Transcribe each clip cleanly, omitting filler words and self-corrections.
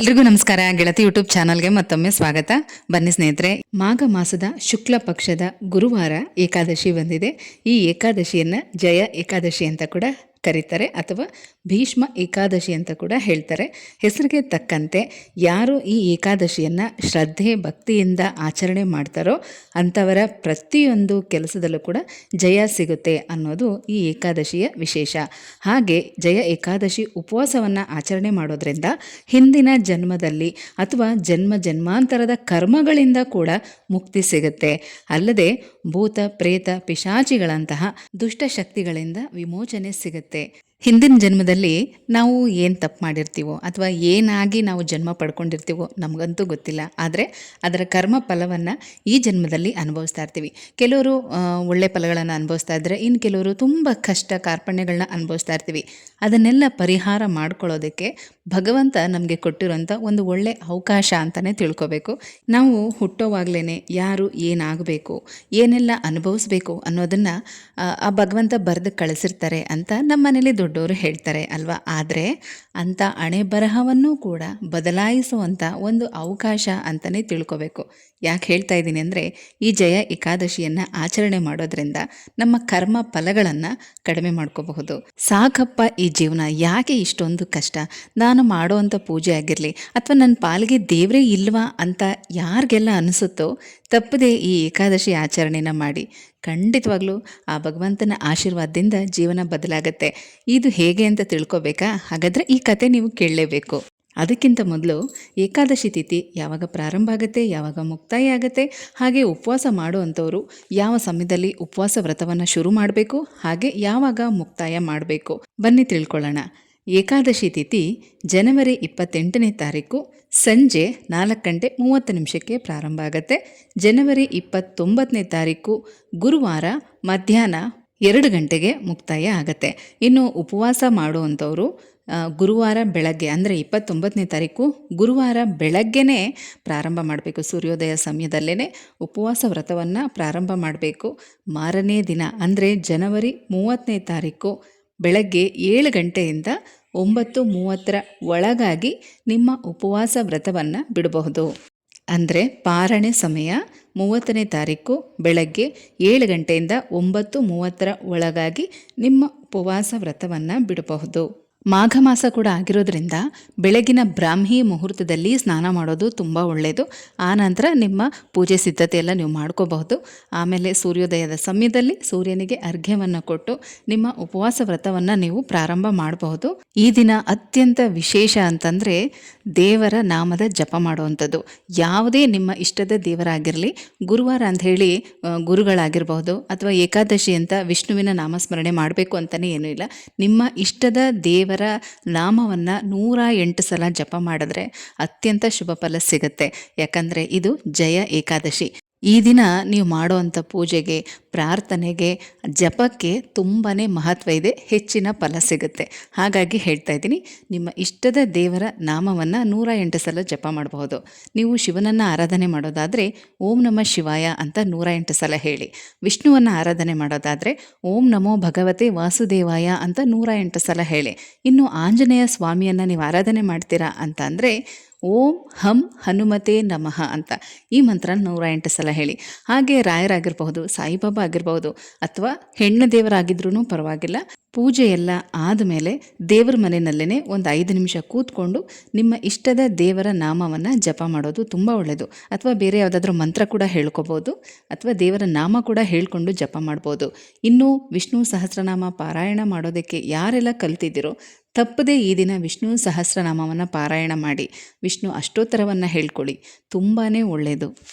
ಎಲ್ರಿಗೂ ನಮಸ್ಕಾರ. ಗೆಳತಿ ಯೂಟ್ಯೂಬ್ ಚಾನಲ್ಗೆ ಮತ್ತೊಮ್ಮೆ ಸ್ವಾಗತ. ಬನ್ನಿ ಸ್ನೇಹಿತರೆ, ಮಾಘ ಮಾಸದ ಶುಕ್ಲ ಪಕ್ಷದ ಗುರುವಾರ ಏಕಾದಶಿ ಬಂದಿದೆ. ಈ ಏಕಾದಶಿಯನ್ನು ಜಯ ಏಕಾದಶಿ ಅಂತ ಕೂಡ ಕರೀತಾರೆ ಅಥವಾ ಭೀಷ್ಮ ಏಕಾದಶಿ ಅಂತ ಕೂಡ ಹೇಳ್ತಾರೆ. ಹೆಸರಿಗೆ ತಕ್ಕಂತೆ ಯಾರು ಈ ಏಕಾದಶಿಯನ್ನು ಶ್ರದ್ಧೆ ಭಕ್ತಿಯಿಂದ ಆಚರಣೆ ಮಾಡ್ತಾರೋ ಅಂಥವರ ಪ್ರತಿಯೊಂದು ಕೆಲಸದಲ್ಲೂ ಕೂಡ ಜಯ ಸಿಗುತ್ತೆ ಅನ್ನೋದು ಈ ಏಕಾದಶಿಯ ವಿಶೇಷ. ಹಾಗೆ ಜಯ ಏಕಾದಶಿ ಉಪವಾಸವನ್ನು ಆಚರಣೆ ಮಾಡೋದ್ರಿಂದ ಹಿಂದಿನ ಜನ್ಮದಲ್ಲಿ ಅಥವಾ ಜನ್ಮಾಂತರದ ಕರ್ಮಗಳಿಂದ ಕೂಡ ಮುಕ್ತಿ ಸಿಗುತ್ತೆ. ಅಲ್ಲದೆ ಭೂತ ಪ್ರೇತ ಪಿಶಾಚಿಗಳಂತಹ ದುಷ್ಟಶಕ್ತಿಗಳಿಂದ ವಿಮೋಚನೆ ಸಿಗುತ್ತೆ. ಹಿಂದಿನ ಜನ್ಮದಲ್ಲಿ ನಾವು ಏನು ತಪ್ಪು ಮಾಡಿರ್ತೀವೋ ಅಥವಾ ಏನಾಗಿ ನಾವು ಜನ್ಮ ಪಡ್ಕೊಂಡಿರ್ತೀವೋ ನಮಗಂತೂ ಗೊತ್ತಿಲ್ಲ. ಆದರೆ ಅದರ ಕರ್ಮ ಫಲವನ್ನು ಈ ಜನ್ಮದಲ್ಲಿ ಅನುಭವಿಸ್ತಾ ಇರ್ತೀವಿ. ಕೆಲವರು ಒಳ್ಳೆ ಫಲಗಳನ್ನು ಅನುಭವಿಸ್ತಾ ಇದ್ದರೆ, ಇನ್ನು ಕೆಲವರು ತುಂಬ ಕಷ್ಟ ಕಾರ್ಪಣ್ಯಗಳನ್ನ ಅನುಭವಿಸ್ತಾ ಇರ್ತೀವಿ. ಅದನ್ನೆಲ್ಲ ಪರಿಹಾರ ಮಾಡ್ಕೊಳ್ಳೋದಕ್ಕೆ ಭಗವಂತ ನಮಗೆ ಕೊಟ್ಟಿರೋಂಥ ಒಂದು ಒಳ್ಳೆ ಅವಕಾಶ ಅಂತಲೇ ತಿಳ್ಕೊಬೇಕು. ನಾವು ಹುಟ್ಟೋವಾಗಲೇ ಯಾರು ಏನಾಗಬೇಕು, ಏನೆಲ್ಲ ಅನುಭವಿಸ್ಬೇಕು ಅನ್ನೋದನ್ನು ಆ ಭಗವಂತ ಬರೆದು ಕಳಿಸಿರ್ತಾರೆ ಅಂತ ನಮ್ಮ ಮನೇಲಿ ದೊಡ್ಡವರು ಹೇಳ್ತಾರೆ ಅಲ್ವಾ. ಆದರೆ ಅಂಥ ಹಣೆ ಬರಹವನ್ನು ಕೂಡ ಬದಲಾಯಿಸುವಂಥ ಒಂದು ಅವಕಾಶ ಅಂತಲೇ ತಿಳ್ಕೊಬೇಕು. ಯಾಕೆ ಹೇಳ್ತಾ ಇದ್ದೀನಿ ಅಂದರೆ, ಈ ಜಯ ಏಕಾದಶಿಯನ್ನು ಆಚರಣೆ ಮಾಡೋದ್ರಿಂದ ನಮ್ಮ ಕರ್ಮ ಫಲಗಳನ್ನು ಕಡಿಮೆ ಮಾಡ್ಕೋಬಹುದು. ಸಾಕಪ್ಪ ಈ ಜೀವನ, ಯಾಕೆ ಇಷ್ಟೊಂದು ಕಷ್ಟ, ನಾನು ಮಾಡೋವಂಥ ಪೂಜೆ ಆಗಿರಲಿ ಅಥವಾ ನನ್ನ ಪಾಲಿಗೆ ದೇವರೇ ಇಲ್ವಾ ಅಂತ ಯಾರಿಗೆಲ್ಲ ಅನಿಸುತ್ತೋ ತಪ್ಪದೆ ಈ ಏಕಾದಶಿ ಆಚರಣೆನ ಮಾಡಿ. ಖಂಡಿತವಾಗ್ಲೂ ಆ ಭಗವಂತನ ಆಶೀರ್ವಾದದಿಂದ ಜೀವನ ಬದಲಾಗತ್ತೆ. ಇದು ಹೇಗೆ ಅಂತ ತಿಳ್ಕೊಬೇಕಾ? ಹಾಗಾದರೆ ಈ ಕತೆ ನೀವು ಕೇಳಲೇಬೇಕು. ಅದಕ್ಕಿಂತ ಮೊದಲು ಏಕಾದಶಿ ತಿಥಿ ಯಾವಾಗ ಪ್ರಾರಂಭ ಆಗುತ್ತೆ, ಯಾವಾಗ ಮುಕ್ತಾಯ ಆಗುತ್ತೆ, ಹಾಗೆ ಉಪವಾಸ ಮಾಡುವಂಥವರು ಯಾವ ಸಮಯದಲ್ಲಿ ಉಪವಾಸ ವ್ರತವನ್ನು ಶುರು ಮಾಡಬೇಕು, ಹಾಗೆ ಯಾವಾಗ ಮುಕ್ತಾಯ ಮಾಡಬೇಕು, ಬನ್ನಿ ತಿಳ್ಕೊಳ್ಳೋಣ. ಏಕಾದಶಿ ತಿಥಿ ಜನವರಿ 28ನೇ ತಾರೀಕು ಸಂಜೆ 4:30 ಪ್ರಾರಂಭ ಆಗುತ್ತೆ. ಜನವರಿ 29ನೇ ತಾರೀಕು ಗುರುವಾರ ಮಧ್ಯಾಹ್ನ 2 ಗಂಟೆಗೆ ಮುಕ್ತಾಯ ಆಗುತ್ತೆ. ಇನ್ನು ಉಪವಾಸ ಮಾಡುವಂಥವರು ಗುರುವಾರ ಬೆಳಗ್ಗೆ ಅಂದರೆ 29ನೇ ತಾರೀಕು ಗುರುವಾರ ಬೆಳಗ್ಗೆನೇ ಪ್ರಾರಂಭ ಮಾಡಬೇಕು. ಸೂರ್ಯೋದಯ ಸಮಯದಲ್ಲೇ ಉಪವಾಸ ವ್ರತವನ್ನು ಪ್ರಾರಂಭ ಮಾಡಬೇಕು. ಮಾರನೇ ದಿನ ಅಂದರೆ ಜನವರಿ 30ನೇ ತಾರೀಕು ಬೆಳಗ್ಗೆ 7 ಗಂಟೆಯಿಂದ 9:30 ಒಳಗಾಗಿ ನಿಮ್ಮ ಉಪವಾಸ ವ್ರತವನ್ನು ಬಿಡಬಹುದು. ಅಂದರೆ ಪಾರಣೆ ಸಮಯ 30ನೇ ತಾರೀಕು ಬೆಳಗ್ಗೆ 7 ಗಂಟೆಯಿಂದ 9:30 ಒಳಗಾಗಿ ನಿಮ್ಮ ಉಪವಾಸ ವ್ರತವನ್ನು ಬಿಡಬಹುದು. ಮಾಘ ಮಾಸ ಕೂಡ ಆಗಿರೋದ್ರಿಂದ ಬೆಳಗಿನ ಬ್ರಾಹ್ಮಿ ಮುಹೂರ್ತದಲ್ಲಿ ಸ್ನಾನ ಮಾಡೋದು ತುಂಬ ಒಳ್ಳೆಯದು. ಆನಂತರ ನಿಮ್ಮ ಪೂಜೆ ಸಿದ್ಧತೆ ಎಲ್ಲ ನೀವು ಮಾಡ್ಕೋಬಹುದು. ಆಮೇಲೆ ಸೂರ್ಯೋದಯದ ಸಮಯದಲ್ಲಿ ಸೂರ್ಯನಿಗೆ ಅರ್ಘ್ಯವನ್ನು ಕೊಟ್ಟು ನಿಮ್ಮ ಉಪವಾಸ ವ್ರತವನ್ನು ನೀವು ಪ್ರಾರಂಭ ಮಾಡಬಹುದು. ಈ ದಿನ ಅತ್ಯಂತ ವಿಶೇಷ ಅಂತಂದರೆ ದೇವರ ನಾಮದ ಜಪ ಮಾಡುವಂಥದ್ದು. ಯಾವುದೇ ನಿಮ್ಮ ಇಷ್ಟದ ದೇವರಾಗಿರಲಿ, ಗುರುವಾರ ಅಂಥೇಳಿ ಗುರುಗಳಾಗಿರ್ಬಹುದು ಅಥವಾ ಏಕಾದಶಿ ಅಂತ ವಿಷ್ಣುವಿನ ನಾಮಸ್ಮರಣೆ ಮಾಡಬೇಕು ಅಂತಲೇ ಏನೂ ಇಲ್ಲ. ನಿಮ್ಮ ಇಷ್ಟದ ದೇವರ ನಾಮವನ್ನು 108 ಸಲ ಜಪ ಮಾಡಿದ್ರೆ ಅತ್ಯಂತ ಶುಭ ಫಲ ಸಿಗುತ್ತೆ. ಯಾಕಂದರೆ ಇದು ಜಯ ಏಕಾದಶಿ. ಈ ದಿನ ನೀವು ಮಾಡುವಂಥ ಪೂಜೆಗೆ, ಪ್ರಾರ್ಥನೆಗೆ, ಜಪಕ್ಕೆ ತುಂಬಾ ಮಹತ್ವ ಇದೆ, ಹೆಚ್ಚಿನ ಫಲ ಸಿಗುತ್ತೆ. ಹಾಗಾಗಿ ಹೇಳ್ತಾ ಇದ್ದೀನಿ, ನಿಮ್ಮ ಇಷ್ಟದ ದೇವರ ನಾಮವನ್ನು 108 ಸಲ ಜಪ ಮಾಡಬಹುದು. ನೀವು ಶಿವನನ್ನು ಆರಾಧನೆ ಮಾಡೋದಾದರೆ ಓಂ ನಮಃ ಶಿವಾಯ ಅಂತ 108 ಸಲ ಹೇಳಿ. ವಿಷ್ಣುವನ್ನು ಆರಾಧನೆ ಮಾಡೋದಾದರೆ ಓಂ ನಮೋ ಭಗವತೆ ವಾಸುದೇವಾಯ ಅಂತ 108 ಸಲ ಹೇಳಿ. ಇನ್ನು ಆಂಜನೇಯ ಸ್ವಾಮಿಯನ್ನು ನೀವು ಆರಾಧನೆ ಮಾಡ್ತೀರಾ ಅಂತ ಅಂದರೆ ಓಂ ಹಂ ಹನುಮತೆ ನಮಃ ಅಂತ ಈ ಮಂತ್ರ 108 ಸಲ ಹೇಳಿ. ಹಾಗೆ ರಾಯರಾಗಿರ್ಬಹುದು, ಸಾಯಿಬಾಬಾ ಆಗಿರ್ಬಹುದು ಅಥವಾ ಹೆಣ್ಣು ದೇವರಾಗಿದ್ರೂ ಪರವಾಗಿಲ್ಲ. ಪೂಜೆ ಎಲ್ಲ ಆದಮೇಲೆ ದೇವರ ಮನೆಯಲ್ಲೇ ಒಂದು 5 ನಿಮಿಷ ಕೂತ್ಕೊಂಡು ನಿಮ್ಮ ಇಷ್ಟದ ದೇವರ ನಾಮವನ್ನು ಜಪ ಮಾಡೋದು ತುಂಬ ಒಳ್ಳೆಯದು. ಅಥವಾ ಬೇರೆ ಯಾವುದಾದ್ರೂ ಮಂತ್ರ ಕೂಡ ಹೇಳ್ಕೊಬೋದು ಅಥವಾ ದೇವರ ನಾಮ ಕೂಡ ಹೇಳ್ಕೊಂಡು ಜಪ ಮಾಡ್ಬೋದು. ಇನ್ನು ವಿಷ್ಣು ಸಹಸ್ರನಾಮ ಪಾರಾಯಣ ಮಾಡೋದಕ್ಕೆ ಯಾರೆಲ್ಲ ಕಲ್ತಿದ್ದೀರೋ ತಪ್ಪದೇ ಈ ದಿನ ವಿಷ್ಣು ಸಹಸ್ರನಾಮವನ್ನು ಪಾರಾಯಣ ಮಾಡಿ ವಿಷ್ಣು ಅಷ್ಟೋತ್ತರವನ್ನು ಹೇಳ್ಕೊಳ್ಳಿ. ತುಂಬಾ ಒಳ್ಳೆಯದು.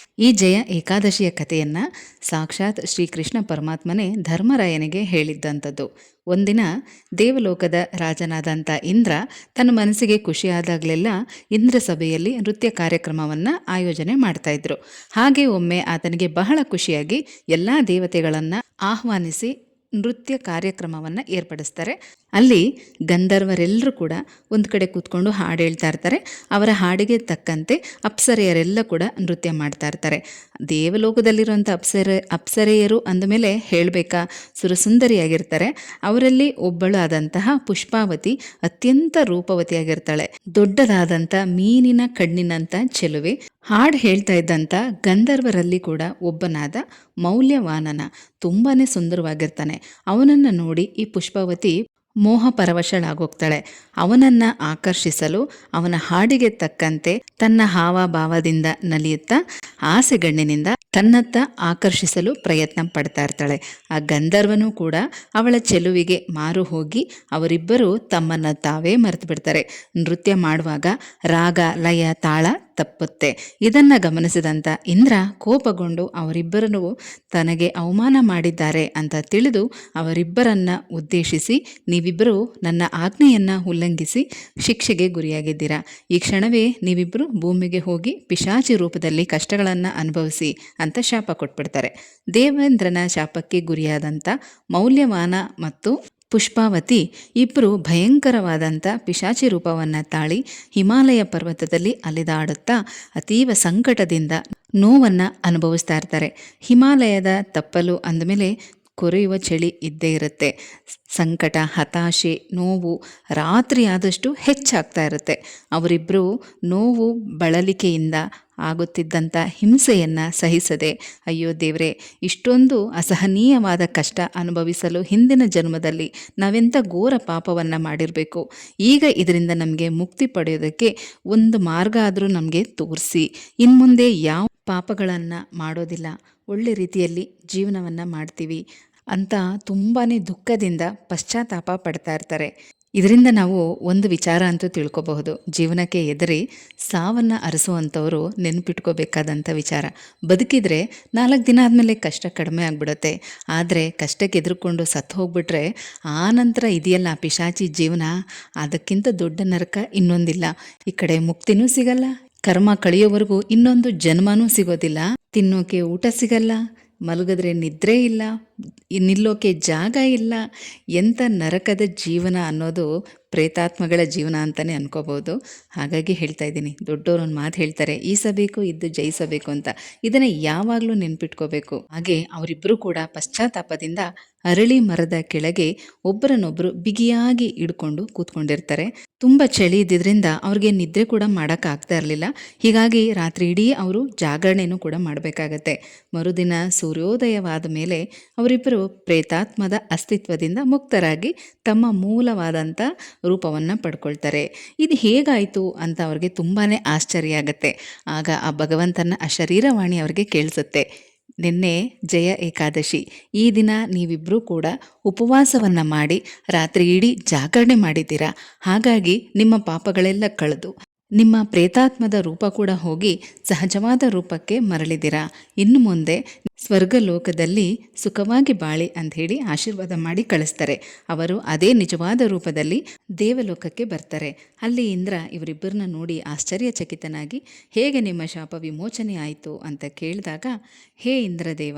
ಈ ಜಯ ಏಕಾದಶಿಯ ಕಥೆಯನ್ನು ಸಾಕ್ಷಾತ್ ಶ್ರೀಕೃಷ್ಣ ಪರಮಾತ್ಮನೇ ಧರ್ಮರಾಯನಿಗೆ ಹೇಳಿದ್ದಂಥದ್ದು. ಒಂದಿನ ದೇವಲೋಕದ ರಾಜನಾದಂಥ ಇಂದ್ರ ತನ್ನ ಮನಸ್ಸಿಗೆ ಖುಷಿಯಾದಾಗಲೆಲ್ಲ ಇಂದ್ರ ಸಭೆಯಲ್ಲಿ ನೃತ್ಯ ಕಾರ್ಯಕ್ರಮವನ್ನು ಆಯೋಜನೆ ಮಾಡ್ತಾಯಿದ್ರು. ಹಾಗೆ ಒಮ್ಮೆ ಆತನಿಗೆ ಬಹಳ ಖುಷಿಯಾಗಿ ಎಲ್ಲ ದೇವತೆಗಳನ್ನು ಆಹ್ವಾನಿಸಿ ನೃತ್ಯ ಕಾರ್ಯಕ್ರಮವನ್ನು ಏರ್ಪಡಿಸ್ತಾರೆ. ಅಲ್ಲಿ ಗಂಧರ್ವರೆಲ್ಲರೂ ಕೂಡ ಒಂದು ಕಡೆ ಕೂತ್ಕೊಂಡು ಹಾಡು ಹೇಳ್ತಾ ಇರ್ತಾರೆ. ಅವರ ಹಾಡಿಗೆ ತಕ್ಕಂತೆ ಅಪ್ಸರೆಯರೆಲ್ಲ ಕೂಡ ನೃತ್ಯ ಮಾಡ್ತಾ ಇರ್ತಾರೆ. ದೇವಲೋಕದಲ್ಲಿರುವಂಥ ಅಪ್ಸರೆಯರು ಅಂದಮೇಲೆ ಹೇಳಬೇಕಾ, ಸುರಸುಂದರಿಯಾಗಿರ್ತಾರೆ. ಅವರಲ್ಲಿ ಒಬ್ಬಳು ಆದಂತಹ ಪುಷ್ಪಾವತಿ ಅತ್ಯಂತ ರೂಪವತಿಯಾಗಿರ್ತಾಳೆ. ದೊಡ್ಡದಾದಂಥ ಮೀನಿನ ಕಣ್ಣಿನಂಥ ಚೆಲುವೆ. ಹಾಡು ಹೇಳ್ತಾ ಇದ್ದಂಥ ಗಂಧರ್ವರಲ್ಲಿ ಕೂಡ ಒಬ್ಬನಾದ ಮೌಲ್ಯವಾನನ ತುಂಬಾ ಸುಂದರವಾಗಿರ್ತಾನೆ. ಅವನನ್ನು ನೋಡಿ ಈ ಪುಷ್ಪಾವತಿ ಮೋಹ ಪರವಶಳಾಗೋಗ್ತಾಳೆ. ಅವನನ್ನು ಆಕರ್ಷಿಸಲು ಅವನ ಹಾಡಿಗೆ ತಕ್ಕಂತೆ ತನ್ನ ಹಾವಭಾವದಿಂದ ನಲಿಯುತ್ತಾ ಆಸೆಗಣ್ಣಿನಿಂದ ತನ್ನತ್ತ ಆಕರ್ಷಿಸಲು ಪ್ರಯತ್ನ ಪಡ್ತಾ ಇರ್ತಾಳೆ. ಆ ಗಂಧರ್ವನೂ ಕೂಡ ಅವಳ ಚೆಲುವಿಗೆ ಮಾರು ಹೋಗಿ ಅವರಿಬ್ಬರು ತಮ್ಮನ್ನು ತಾವೇ ಮರೆತು ಬಿಡ್ತಾರೆ. ನೃತ್ಯ ಮಾಡುವಾಗ ರಾಗ ಲಯ ತಾಳ ತಪ್ಪುತ್ತೆ. ಇದನ್ನು ಗಮನಿಸಿದಂಥ ಇಂದ್ರ ಕೋಪಗೊಂಡು ಅವರಿಬ್ಬರನ್ನು ತನಗೆ ಅವಮಾನ ಮಾಡಿದ್ದಾರೆ ಅಂತ ತಿಳಿದು ಅವರಿಬ್ಬರನ್ನ ಉದ್ದೇಶಿಸಿ, ನೀವಿಬ್ಬರು ನನ್ನ ಆಜ್ಞೆಯನ್ನು ಉಲ್ಲಂಘಿಸಿ ಶಿಕ್ಷೆಗೆ ಗುರಿಯಾಗಿದ್ದೀರಾ. ಈ ಕ್ಷಣವೇ ನೀವಿಬ್ಬರು ಭೂಮಿಗೆ ಹೋಗಿ ಪಿಶಾಚಿ ರೂಪದಲ್ಲಿ ಕಷ್ಟಗಳನ್ನು ಅನುಭವಿಸಿ ಅಂತ ಶಾಪ ಕೊಟ್ಬಿಡ್ತಾರೆ. ದೇವೇಂದ್ರನ ಶಾಪಕ್ಕೆ ಗುರಿಯಾದಂಥ ಮೌಲ್ಯವಾನ ಮತ್ತು ಪುಷ್ಪಾವತಿ ಇಬ್ಬರು ಭಯಂಕರವಾದಂಥ ಪಿಶಾಚಿ ರೂಪವನ್ನು ತಾಳಿ ಹಿಮಾಲಯ ಪರ್ವತದಲ್ಲಿ ಅಲೆದಾಡುತ್ತಾ ಅತೀವ ಸಂಕಟದಿಂದ ನೋವನ್ನು ಅನುಭವಿಸ್ತಾ ಇರ್ತಾರೆ. ಹಿಮಾಲಯದ ತಪ್ಪಲು ಅಂದಮೇಲೆ ಕೊರೆಯುವ ಚಳಿ ಇದ್ದೇ ಇರುತ್ತೆ. ಸಂಕಟ, ಹತಾಶೆ, ನೋವು ರಾತ್ರಿ ಆದಷ್ಟು ಹೆಚ್ಚಾಗ್ತಾ ಇರುತ್ತೆ. ಅವರಿಬ್ಬರು ನೋವು ಬಳಲಿಕೆಯಿಂದ ಆಗುತ್ತಿದ್ದಂಥ ಹಿಂಸೆಯನ್ನು ಸಹಿಸದೆ, ಅಯ್ಯೋ ದೇವ್ರೆ, ಇಷ್ಟೊಂದು ಅಸಹನೀಯವಾದ ಕಷ್ಟ ಅನುಭವಿಸಲು ಹಿಂದಿನ ಜನ್ಮದಲ್ಲಿ ನಾವೆಂಥ ಘೋರ ಪಾಪವನ್ನು ಮಾಡಿರಬೇಕು. ಈಗ ಇದರಿಂದ ನಮಗೆ ಮುಕ್ತಿ ಪಡೆಯೋದಕ್ಕೆ ಒಂದು ಮಾರ್ಗ ಆದರೂ ನಮಗೆ ತೋರಿಸಿ, ಇನ್ಮುಂದೆ ಯಾವ ಪಾಪಗಳನ್ನು ಮಾಡೋದಿಲ್ಲ, ಒಳ್ಳೆ ರೀತಿಯಲ್ಲಿ ಜೀವನವನ್ನು ಮಾಡ್ತೀವಿ ಅಂತ ತುಂಬಾ ದುಃಖದಿಂದ ಪಶ್ಚಾತ್ತಾಪ ಪಡ್ತಾ ಇರ್ತಾರೆ. ಇದರಿಂದ ನಾವು ಒಂದು ವಿಚಾರ ಅಂತೂ ತಿಳ್ಕೊಬಹುದು. ಜೀವನಕ್ಕೆ ಎದುರಿ ಸಾವನ್ನು ಅರಸುವಂಥವರು ನೆನಪಿಟ್ಕೋಬೇಕಾದಂಥ ವಿಚಾರ. ಬದುಕಿದ್ರೆ 4 ದಿನ ಆದಮೇಲೆ ಕಷ್ಟ ಕಡಿಮೆ ಆಗಿಬಿಡುತ್ತೆ. ಆದರೆ ಕಷ್ಟಕ್ಕೆ ಎದುರುಕೊಂಡು ಸತ್ತು ಹೋಗ್ಬಿಟ್ರೆ ಆ ನಂತರ ಇದೆಯಲ್ಲ ಪಿಶಾಚಿ ಜೀವನ, ಅದಕ್ಕಿಂತ ದೊಡ್ಡ ನರಕ ಇನ್ನೊಂದಿಲ್ಲ. ಈ ಕಡೆ ಮುಕ್ತಿನೂ ಸಿಗಲ್ಲ, ಕರ್ಮ ಕಳೆಯೋವರೆಗೂ ಇನ್ನೊಂದು ಜನ್ಮನೂ ಸಿಗೋದಿಲ್ಲ, ತಿನ್ನೋಕೆ ಊಟ ಸಿಗಲ್ಲ, ಮಲಗಿದ್ರೆ ನಿದ್ರೆ ಇಲ್ಲ, ನಿಲ್ಲೋಕೆ ಜಾಗ ಇಲ್ಲ. ಎಂಥ ನರಕದ ಜೀವನ ಅನ್ನೋದು ಪ್ರೇತಾತ್ಮಗಳ ಜೀವನ ಅಂತಲೇ ಅನ್ಕೋಬೋದು. ಹಾಗಾಗಿ ಹೇಳ್ತಾ ಇದ್ದೀನಿ, ದೊಡ್ಡೋರೊಂದು ಮಾತು ಹೇಳ್ತಾರೆ, ಈಸಬೇಕು ಇದ್ದು ಜಯಿಸಬೇಕು ಅಂತ. ಇದನ್ನು ಯಾವಾಗಲೂ ನೆನ್ಪಿಟ್ಕೋಬೇಕು. ಹಾಗೆ ಅವರಿಬ್ಬರು ಕೂಡ ಪಶ್ಚಾತ್ತಾಪದಿಂದ ಅರಳಿ ಮರದ ಕೆಳಗೆ ಒಬ್ಬರನ್ನೊಬ್ಬರು ಬಿಗಿಯಾಗಿ ಹಿಡ್ಕೊಂಡು ಕೂತ್ಕೊಂಡಿರ್ತಾರೆ. ತುಂಬ ಚಳಿ ಇದ್ದಿದ್ದರಿಂದ ಅವ್ರಿಗೆ ನಿದ್ರೆ ಕೂಡ ಮಾಡೋಕ್ಕಾಗ್ತಾ ಇರಲಿಲ್ಲ. ಹೀಗಾಗಿ ರಾತ್ರಿ ಇಡೀ ಅವರು ಜಾಗರಣೆನೂ ಕೂಡ ಮಾಡಬೇಕಾಗತ್ತೆ. ಮರುದಿನ ಸೂರ್ಯೋದಯವಾದ ಮೇಲೆ ಅವರಿಬ್ಬರು ಪ್ರೇತಾತ್ಮದ ಅಸ್ತಿತ್ವದಿಂದ ಮುಕ್ತರಾಗಿ ತಮ್ಮ ಮೂಲವಾದಂಥ ರೂಪವನ್ನು ಪಡ್ಕೊಳ್ತಾರೆ. ಇದು ಹೇಗಾಯಿತು ಅಂತ ಅವ್ರಿಗೆ ತುಂಬಾ ಆಶ್ಚರ್ಯ ಆಗುತ್ತೆ. ಆಗ ಆ ಭಗವಂತನ ಆ ಶರೀರವಾಣಿ ಅವ್ರಿಗೆ ಕೇಳಿಸುತ್ತೆ, ನಿನ್ನೆ ಜಯ ಏಕಾದಶಿ, ಈ ದಿನ ನೀವಿಬ್ಬರೂ ಕೂಡ ಉಪವಾಸವನ್ನು ಮಾಡಿ ರಾತ್ರಿ ಇಡೀ ಜಾಗರಣೆ ಮಾಡಿದ್ದೀರಾ. ಹಾಗಾಗಿ ನಿಮ್ಮ ಪಾಪಗಳೆಲ್ಲ ಕಳೆದು ನಿಮ್ಮ ಪ್ರೇತಾತ್ಮದ ರೂಪ ಕೂಡ ಹೋಗಿ ಸಹಜವಾದ ರೂಪಕ್ಕೆ ಮರಳಿದಿರಾ. ಇನ್ನು ಮುಂದೆ ಸ್ವರ್ಗಲೋಕದಲ್ಲಿ ಸುಖವಾಗಿ ಬಾಳಿ ಅಂಥೇಳಿ ಆಶೀರ್ವಾದ ಮಾಡಿ ಕಳಿಸ್ತಾರೆ. ಅವರು ಅದೇ ನಿಜವಾದ ರೂಪದಲ್ಲಿ ದೇವಲೋಕಕ್ಕೆ ಬರ್ತಾರೆ. ಅಲ್ಲಿ ಇಂದ್ರ ಇವರಿಬ್ಬರನ್ನ ನೋಡಿ ಆಶ್ಚರ್ಯಚಕಿತನಾಗಿ, ಹೇಗೆ ನಿಮ್ಮ ಶಾಪ ವಿಮೋಚನೆ ಆಯಿತು ಅಂತ ಕೇಳಿದಾಗ, ಹೇ ಇಂದ್ರದೇವ,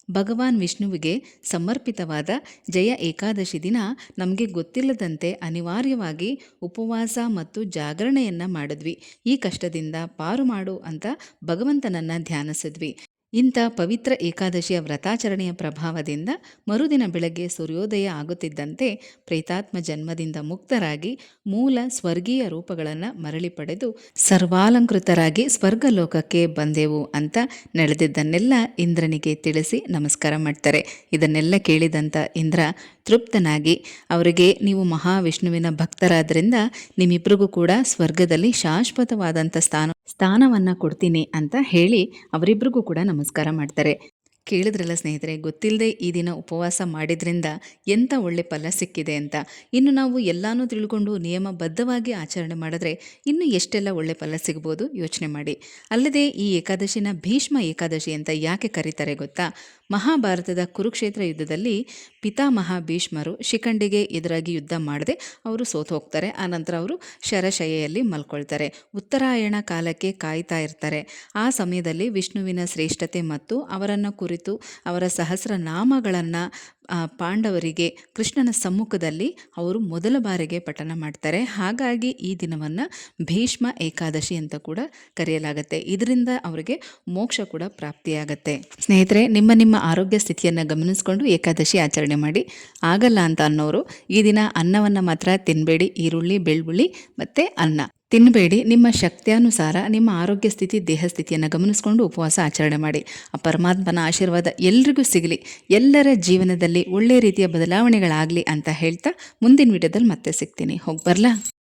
ಭಗವಾನ್ ವಿಷ್ಣುವಿಗೆ ಸಮರ್ಪಿತವಾದ ಜಯ ಏಕಾದಶಿ ದಿನ ನಮಗೆ ಗೊತ್ತಿಲ್ಲದಂತೆ ಅನಿವಾರ್ಯವಾಗಿ ಉಪವಾಸ ಮತ್ತು ಜಾಗರಣೆಯನ್ನು ಮಾಡಿದ್ವಿ. ಈ ಕಷ್ಟದಿಂದ ಪಾರು ಮಾಡು ಅಂತ ಭಗವಂತನನ್ನು ಧ್ಯಾನಿಸಿದ್ವಿ. ಇಂಥ ಪವಿತ್ರ ಏಕಾದಶಿಯ ವ್ರತಾಚರಣೆಯ ಪ್ರಭಾವದಿಂದ ಮರುದಿನ ಬೆಳಗ್ಗೆ ಸೂರ್ಯೋದಯ ಆಗುತ್ತಿದ್ದಂತೆ ಪ್ರೇತಾತ್ಮ ಜನ್ಮದಿಂದ ಮುಕ್ತರಾಗಿ ಮೂಲ ಸ್ವರ್ಗೀಯ ರೂಪಗಳನ್ನು ಮರಳಿ ಪಡೆದು ಸರ್ವಾಲಂಕೃತರಾಗಿ ಸ್ವರ್ಗಲೋಕಕ್ಕೆ ಬಂದೆವು ಅಂತ ನಡೆದಿದ್ದನ್ನೆಲ್ಲ ಇಂದ್ರನಿಗೆ ತಿಳಿಸಿ ನಮಸ್ಕಾರ ಮಾಡ್ತಾರೆ. ಇದನ್ನೆಲ್ಲ ಕೇಳಿದಂಥ ಇಂದ್ರ ತೃಪ್ತನಾಗಿ ಅವರಿಗೆ, ನೀವು ಮಹಾವಿಷ್ಣುವಿನ ಭಕ್ತರಾದ್ರಿಂದ ನಿಮ್ಮಿಬ್ಬರಿಗೂ ಕೂಡ ಸ್ವರ್ಗದಲ್ಲಿ ಶಾಶ್ವತವಾದಂಥ ಸ್ಥಾನವನ್ನು ಕೊಡ್ತೀನಿ ಅಂತ ಹೇಳಿ ಅವರಿಬ್ಬರಿಗೂ ಕೂಡ ನಮಸ್ಕಾರ ಮಾಡ್ತಾರೆ. ಕೇಳಿದ್ರಲ್ಲ ಸ್ನೇಹಿತರೆ, ಗೊತ್ತಿಲ್ಲದೆ ಈ ದಿನ ಉಪವಾಸ ಮಾಡಿದ್ರಿಂದ ಎಂಥ ಒಳ್ಳೆ ಫಲ ಸಿಕ್ಕಿದೆ ಅಂತ. ಇನ್ನು ನಾವು ಎಲ್ಲನೂ ತಿಳ್ಕೊಂಡು ನಿಯಮಬದ್ಧವಾಗಿ ಆಚರಣೆ ಮಾಡಿದ್ರೆ ಇನ್ನು ಎಷ್ಟೆಲ್ಲ ಒಳ್ಳೆ ಫಲ ಸಿಗ್ಬೋದು ಯೋಚನೆ ಮಾಡಿ. ಅಲ್ಲದೆ ಈ ಏಕಾದಶಿನ ಭೀಷ್ಮ ಏಕಾದಶಿ ಅಂತ ಯಾಕೆ ಕರೀತಾರೆ ಗೊತ್ತಾ? ಮಹಾಭಾರತದ ಕುರುಕ್ಷೇತ್ರ ಯುದ್ಧದಲ್ಲಿ ಪಿತಾಮಹ ಭೀಷ್ಮರು ಶಿಖಂಡಿಗೆ ಎದುರಾಗಿ ಯುದ್ಧ ಮಾಡದೆ ಅವರು ಸೋತು ಹೋಗ್ತಾರೆ. ಆನಂತರ ಅವರು ಶರಶಯ್ಯಲ್ಲಿ ಮಲ್ಕೊಳ್ತಾರೆ. ಉತ್ತರಾಯಣ ಕಾಲಕ್ಕೆ ಕಾಯ್ತಾ ಇರ್ತಾರೆ. ಆ ಸಮಯದಲ್ಲಿ ವಿಷ್ಣುವಿನ ಶ್ರೇಷ್ಠತೆ ಮತ್ತು ಅವರನ್ನು ಕುರಿತು ಅವರ ಸಹಸ್ರನಾಮಗಳನ್ನು ಪಾಂಡವರಿಗೆ ಕೃಷ್ಣನ ಸಮ್ಮುಖದಲ್ಲಿ ಅವರು ಮೊದಲ ಬಾರಿಗೆ ಪಠನ ಮಾಡ್ತಾರೆ. ಹಾಗಾಗಿ ಈ ದಿನವನ್ನು ಭೀಷ್ಮ ಏಕಾದಶಿ ಅಂತ ಕೂಡ ಕರೆಯಲಾಗುತ್ತೆ. ಇದರಿಂದ ಅವರಿಗೆ ಮೋಕ್ಷ ಕೂಡ ಪ್ರಾಪ್ತಿಯಾಗತ್ತೆ. ಸ್ನೇಹಿತರೆ, ನಿಮ್ಮ ಆರೋಗ್ಯ ಸ್ಥಿತಿಯನ್ನು ಗಮನಿಸಿಕೊಂಡು ಏಕಾದಶಿ ಆಚರಣೆ ಮಾಡಿ. ಆಗಲ್ಲ ಅಂತ ಅನ್ನೋರು ಈ ದಿನ ಅನ್ನವನ್ನು ಮಾತ್ರ ತಿನ್ನಬೇಡಿ. ಈರುಳ್ಳಿ, ಬೆಳ್ಳುಳ್ಳಿ ಮತ್ತು ಅನ್ನ ತಿನ್ನಬೇಡಿ. ನಿಮ್ಮ ಶಕ್ತಿಯಾನುಸಾರ ನಿಮ್ಮ ಆರೋಗ್ಯ ಸ್ಥಿತಿ, ದೇಹ ಸ್ಥಿತಿಯನ್ನು ಗಮನಿಸಿಕೊಂಡು ಉಪವಾಸ ಆಚರಣೆ ಮಾಡಿ. ಆ ಪರಮಾತ್ಮನ ಆಶೀರ್ವಾದ ಎಲ್ರಿಗೂ ಸಿಗಲಿ, ಎಲ್ಲರ ಜೀವನದಲ್ಲಿ ಒಳ್ಳೆಯ ರೀತಿಯ ಬದಲಾವಣೆಗಳಾಗಲಿ ಅಂತ ಹೇಳ್ತಾ ಮುಂದಿನ ವಿಡಿಯೋದಲ್ಲಿ ಮತ್ತೆ ಸಿಗ್ತೀನಿ. ಹೋಗಿ ಬರಲಾ?